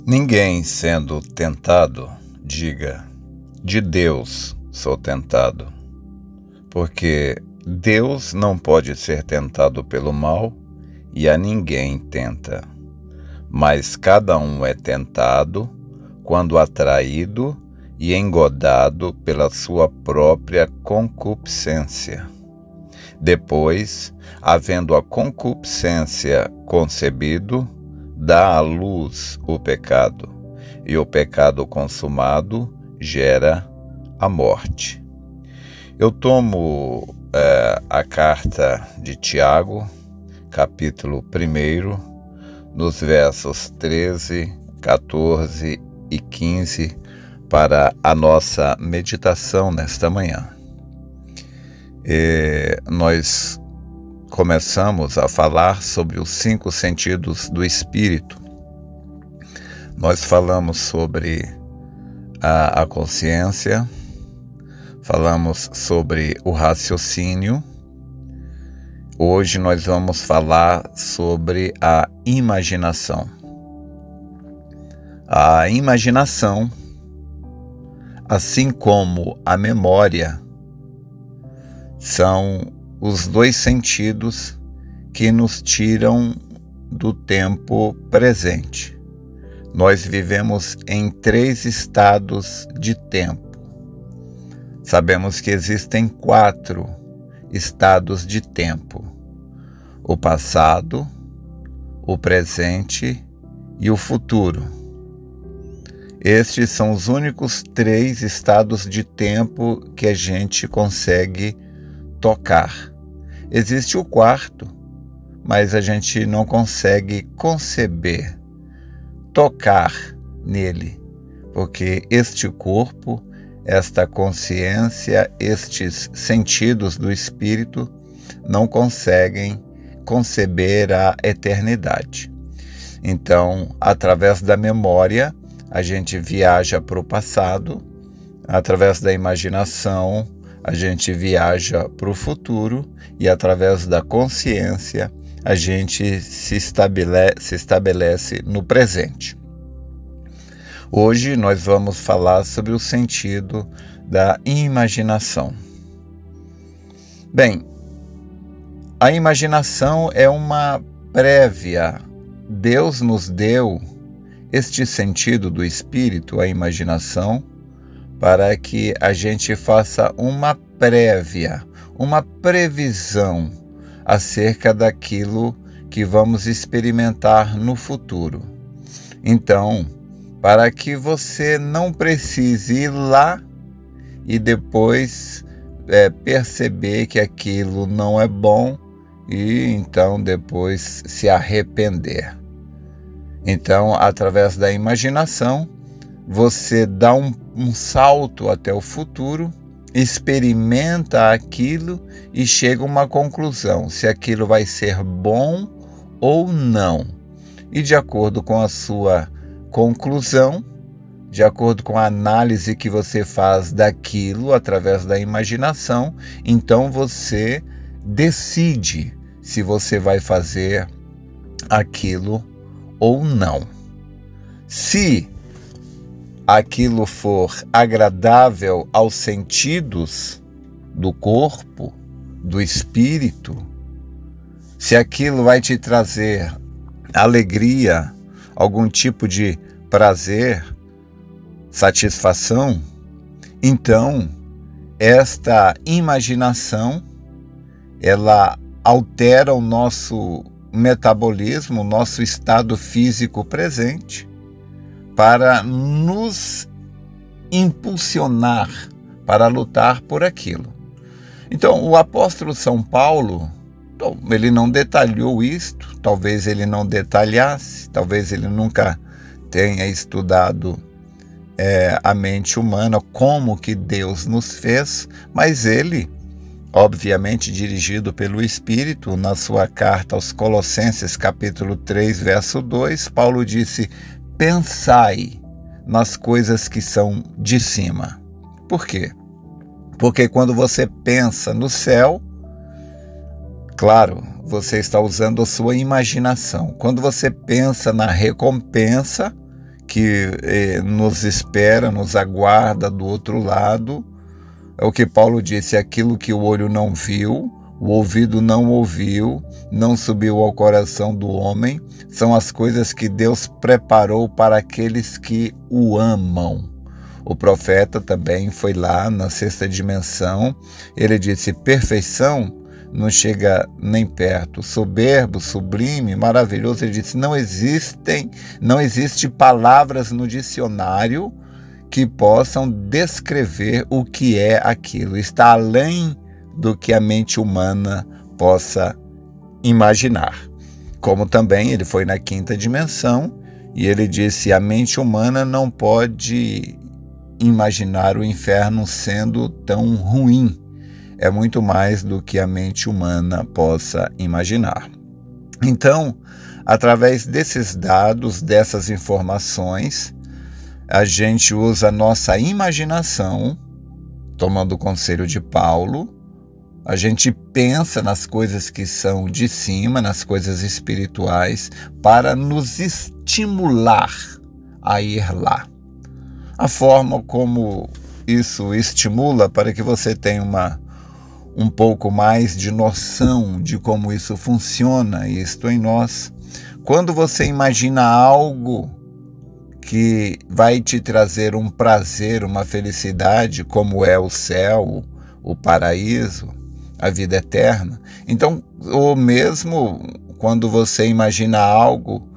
Ninguém sendo tentado, diga, de Deus sou tentado, porque Deus não pode ser tentado pelo mal e a ninguém tenta, mas cada um é tentado quando atraído e engodado pela sua própria concupiscência. Depois, havendo a concupiscência concebido, dá à luz o pecado, e o pecado consumado gera a morte. Eu tomo a carta de Tiago, capítulo 1, nos versos 13, 14 e 15, para a nossa meditação nesta manhã. Nós começamos a falar sobre os 5 sentidos do espírito. Nós falamos sobre a consciência, falamos sobre o raciocínio. Hoje nós vamos falar sobre a imaginação. A imaginação, assim como a memória, são os 2 sentidos que nos tiram do tempo presente. Nós vivemos em 3 estados de tempo. Sabemos que existem 4 estados de tempo: o passado, o presente e o futuro. Estes são os únicos 3 estados de tempo que a gente consegue tocar. Existe o 4º, mas a gente não consegue conceber, tocar nele, porque este corpo, esta consciência, estes sentidos do espírito não conseguem conceber a eternidade. Então, através da memória, a gente viaja para o passado, através da imaginação, a gente viaja para o futuro, e através da consciência a gente se estabelece no presente. Hoje nós vamos falar sobre o sentido da imaginação. Bem, a imaginação é uma prévia. Deus nos deu este sentido do espírito, a imaginação, para que a gente faça uma prévia, uma previsão acerca daquilo que vamos experimentar no futuro. Então, para que você não precise ir lá e depois perceber que aquilo não é bom e então depois se arrepender. Então, através da imaginação, você dá um salto até o futuro, experimenta aquilo e chega a uma conclusão, se aquilo vai ser bom ou não. E de acordo com a sua conclusão, de acordo com a análise que você faz daquilo através da imaginação, então você decide se você vai fazer aquilo ou não. Se aquilo for agradável aos sentidos do corpo, do espírito, se aquilo vai te trazer alegria, algum tipo de prazer, satisfação, então esta imaginação, ela altera o nosso metabolismo, o nosso estado físico presente, para nos impulsionar para lutar por aquilo. Então, o apóstolo São Paulo, ele não detalhou isto, talvez ele não detalhasse, talvez ele nunca tenha estudado a mente humana, como que Deus nos fez, mas ele, obviamente dirigido pelo Espírito, na sua carta aos Colossenses, capítulo 3, verso 2, Paulo disse: pensai nas coisas que são de cima. Por quê? Porque quando você pensa no céu, claro, você está usando a sua imaginação. Quando você pensa na recompensa que nos espera, nos aguarda do outro lado. É o que Paulo disse: aquilo que o olho não viu, o ouvido não ouviu, não subiu ao coração do homem, são as coisas que Deus preparou para aqueles que o amam. O profeta também foi lá na sexta dimensão, ele disse: perfeição não chega nem perto, soberbo, sublime, maravilhoso. Ele disse: não existe palavras no dicionário que possam descrever o que é aquilo. Está além do que a mente humana possa imaginar. Como também ele foi na quinta dimensão e ele disse: a mente humana não pode imaginar o inferno sendo tão ruim. É muito mais do que a mente humana possa imaginar. Então, através desses dados, dessas informações, a gente usa a nossa imaginação, tomando o conselho de Paulo. A gente pensa nas coisas que são de cima, nas coisas espirituais, para nos estimular a ir lá. A forma como isso estimula para que você tenha um pouco mais de noção de como isso funciona, isto em nós. Quando você imagina algo que vai te trazer um prazer, uma felicidade, como é o céu, o paraíso, a vida eterna. Então, ou mesmo quando você imagina algo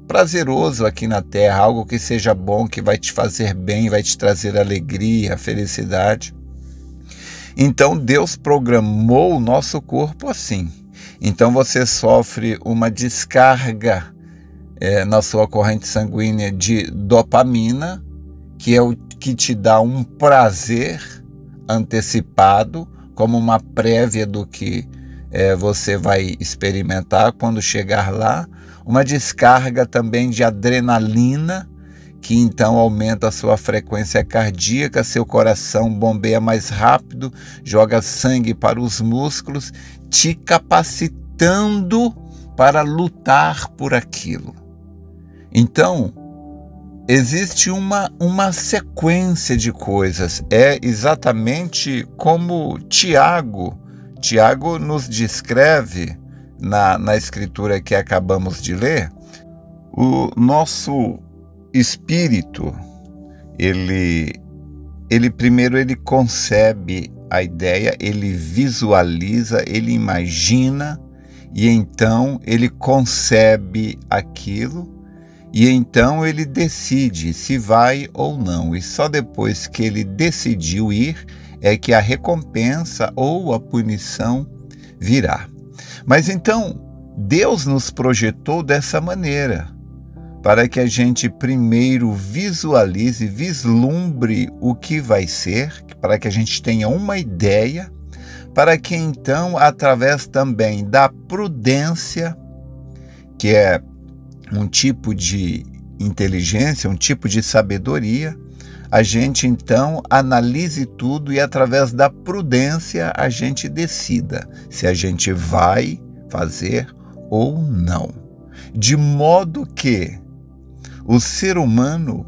prazeroso aqui na terra, algo que seja bom, que vai te fazer bem, vai te trazer alegria, felicidade. Então Deus programou o nosso corpo assim. Então você sofre uma descarga na sua corrente sanguínea de dopamina, que é o que te dá um prazer antecipado, como uma prévia do que você vai experimentar quando chegar lá. Uma descarga também de adrenalina, que então aumenta a sua frequência cardíaca, seu coração bombeia mais rápido, joga sangue para os músculos, te capacitando para lutar por aquilo. Então, existe uma sequência de coisas. É exatamente como Tiago nos descreve na escritura que acabamos de ler. O nosso espírito, ele primeiro ele concebe a ideia, ele visualiza, ele imagina, e então ele concebe aquilo, e então ele decide se vai ou não. E só depois que ele decidiu ir é que a recompensa ou a punição virá. Mas então Deus nos projetou dessa maneira, para que a gente primeiro visualize, vislumbre o que vai ser, para que a gente tenha uma ideia, para que então, através também da prudência, que é um tipo de inteligência, um tipo de sabedoria, a gente então analise tudo e através da prudência a gente decida se a gente vai fazer ou não. De modo que o ser humano,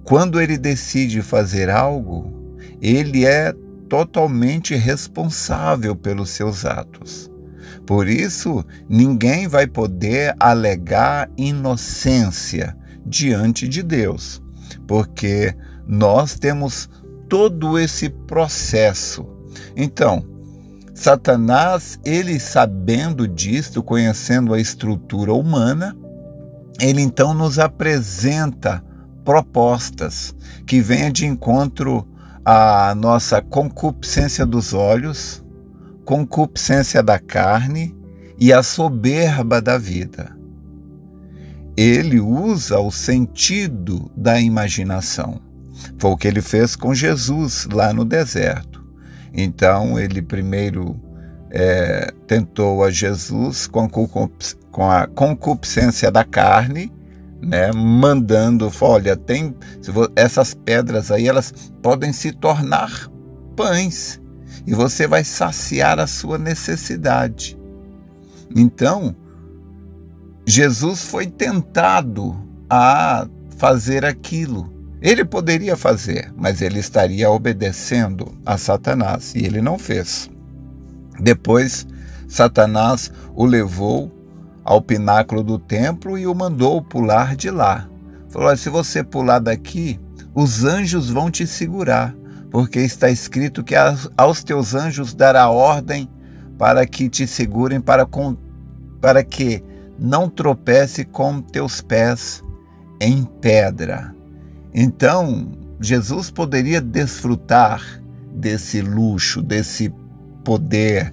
quando ele decide fazer algo, ele é totalmente responsável pelos seus atos. Por isso, ninguém vai poder alegar inocência diante de Deus, porque nós temos todo esse processo. Então, Satanás, ele sabendo disto, conhecendo a estrutura humana, ele então nos apresenta propostas que venham de encontro à nossa concupiscência dos olhos, concupiscência da carne e a soberba da vida. Ele usa o sentido da imaginação. Foi o que ele fez com Jesus lá no deserto. Então ele primeiro tentou a Jesus com a concupiscência da carne, né, mandando, olha, essas pedras aí, elas podem se tornar pães e você vai saciar a sua necessidade. Então, Jesus foi tentado a fazer aquilo. Ele poderia fazer, mas ele estaria obedecendo a Satanás, e ele não fez. Depois, Satanás o levou ao pináculo do templo e o mandou pular de lá. Falou: se você pular daqui, os anjos vão te segurar, porque está escrito que aos teus anjos dará ordem para que te segurem, para que não tropece com teus pés em pedra. Então, Jesus poderia desfrutar desse luxo, desse poder,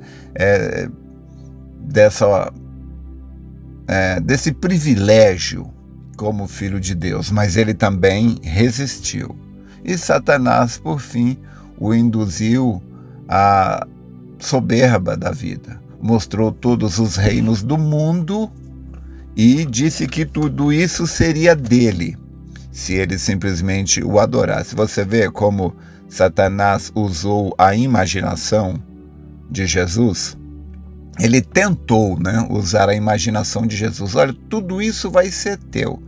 desse privilégio como filho de Deus, mas ele também resistiu. E Satanás, por fim, o induziu à soberba da vida. Mostrou todos os reinos do mundo e disse que tudo isso seria dele, se ele simplesmente o adorasse. Você vê como Satanás usou a imaginação de Jesus? Ele tentou, usar a imaginação de Jesus. Olha, tudo isso vai ser teu.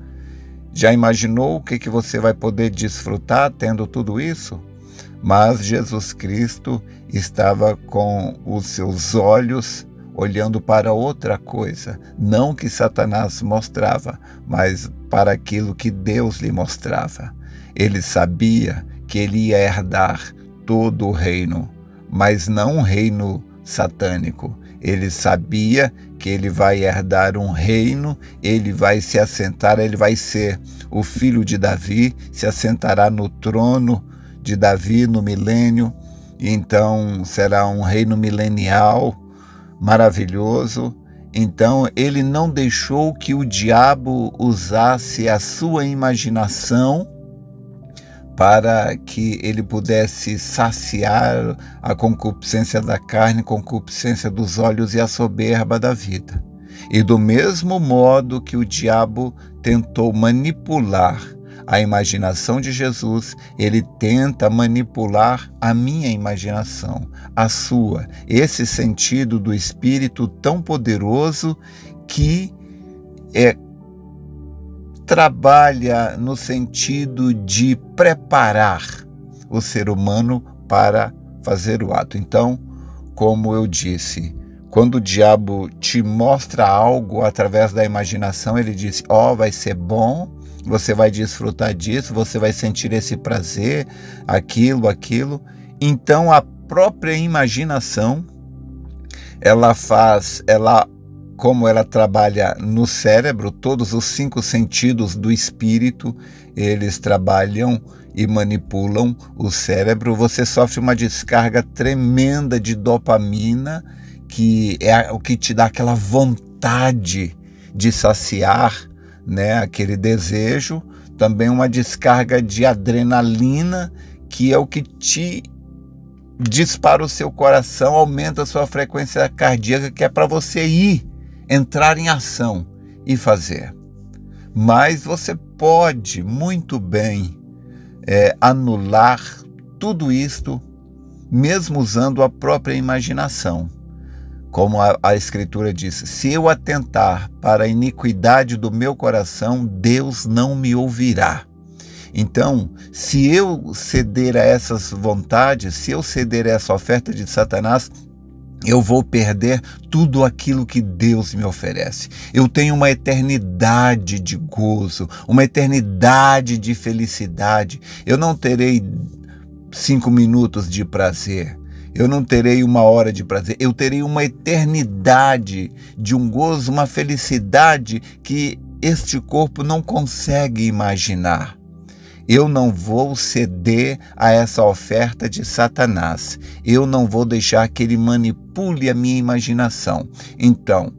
Já imaginou o que você vai poder desfrutar tendo tudo isso? Mas Jesus Cristo estava com os seus olhos olhando para outra coisa, não que Satanás mostrava, mas para aquilo que Deus lhe mostrava. Ele sabia que ele ia herdar todo o reino, mas não um reino satânico. Ele sabia que ele vai herdar um reino, ele vai se assentar, ele vai ser o filho de Davi, se assentará no trono de Davi no milênio, e então será um reino milenial, maravilhoso. Então ele não deixou que o diabo usasse a sua imaginação para que ele pudesse saciar a concupiscência da carne, concupiscência dos olhos e a soberba da vida. E do mesmo modo que o diabo tentou manipular a imaginação de Jesus, ele tenta manipular a minha imaginação, a sua, esse sentido do Espírito tão poderoso que trabalha no sentido de preparar o ser humano para fazer o ato. Então, como eu disse, quando o diabo te mostra algo através da imaginação, ele diz: vai ser bom, você vai desfrutar disso, você vai sentir esse prazer, aquilo. Então, a própria imaginação, como ela trabalha no cérebro, todos os 5 sentidos do espírito, eles trabalham e manipulam o cérebro. Você sofre uma descarga tremenda de dopamina, que é o que te dá aquela vontade de saciar, aquele desejo. Também uma descarga de adrenalina, que é o que te dispara o seu coração, aumenta a sua frequência cardíaca, que é para você entrar em ação e fazer. Mas você pode muito bem anular tudo isto, mesmo usando a própria imaginação. Como a Escritura diz: se eu atentar para a iniquidade do meu coração, Deus não me ouvirá. Então, se eu ceder a essas vontades, se eu ceder a essa oferta de Satanás, eu vou perder tudo aquilo que Deus me oferece. Eu tenho uma eternidade de gozo, uma eternidade de felicidade. Eu não terei 5 minutos de prazer. Eu não terei 1 hora de prazer. Eu terei uma eternidade de um gozo, uma felicidade que este corpo não consegue imaginar. Eu não vou ceder a essa oferta de Satanás. Eu não vou deixar que ele manipule a minha imaginação. Então,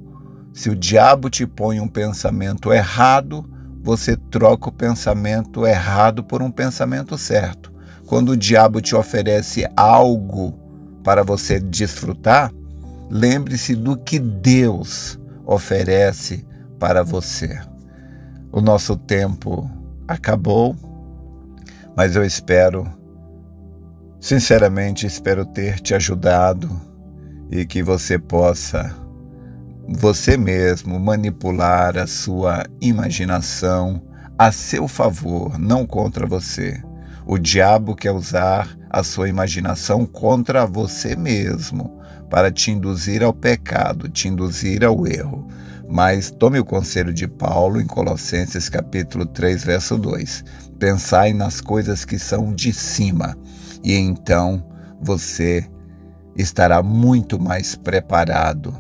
se o diabo te põe um pensamento errado, você troca o pensamento errado por um pensamento certo. Quando o diabo te oferece algo para você desfrutar, lembre-se do que Deus oferece para você. O nosso tempo acabou. Mas eu sinceramente espero ter te ajudado e que você possa, você mesmo, manipular a sua imaginação a seu favor, não contra você. O diabo quer usar a sua imaginação contra você mesmo, para te induzir ao pecado, te induzir ao erro. Mas tome o conselho de Paulo em Colossenses capítulo 3, verso 2. Pensai nas coisas que são de cima, e então você estará muito mais preparado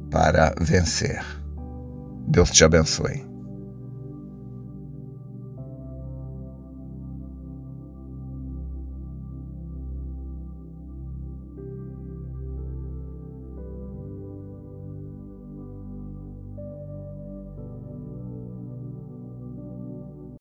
para vencer. Deus te abençoe.